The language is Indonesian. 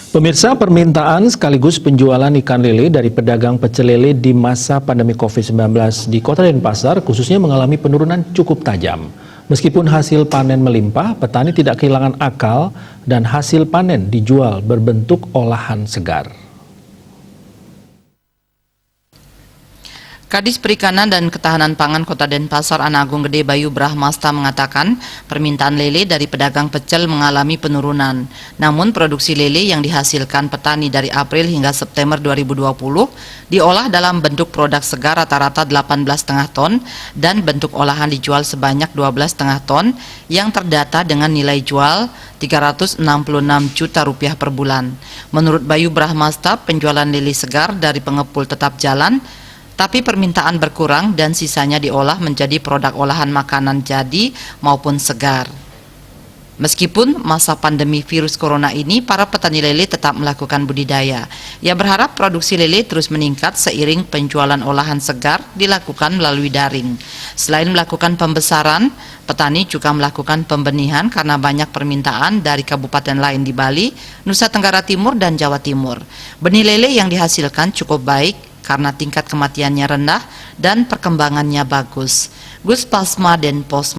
Pemirsa, permintaan sekaligus penjualan ikan lele dari pedagang pecel lele di masa pandemi COVID-19 di Kota Denpasar khususnya mengalami penurunan cukup tajam. Meskipun hasil panen melimpah, petani tidak kehilangan akal dan hasil panen dijual berbentuk olahan segar. Kadis Perikanan dan Ketahanan Pangan Kota Denpasar Anagung Gede Bayu Brahmasta mengatakan permintaan lele dari pedagang pecel mengalami penurunan. Namun produksi lele yang dihasilkan petani dari April hingga September 2020 diolah dalam bentuk produk segar rata-rata 18,5 ton dan bentuk olahan dijual sebanyak 12,5 ton yang terdata dengan nilai jual 366 juta rupiah per bulan. Menurut Bayu Brahmasta, penjualan lele segar dari pengepul tetap jalan, tapi permintaan berkurang dan sisanya diolah menjadi produk olahan makanan jadi maupun segar. Meskipun masa pandemi virus corona ini, para petani lele tetap melakukan budidaya. Ia berharap produksi lele terus meningkat seiring penjualan olahan segar dilakukan melalui daring. Selain melakukan pembesaran, petani juga melakukan pembenihan karena banyak permintaan dari kabupaten lain di Bali, Nusa Tenggara Timur, dan Jawa Timur. Benih lele yang dihasilkan cukup baik karena tingkat kematiannya rendah dan perkembangannya bagus. Gus Pasma, Denpos.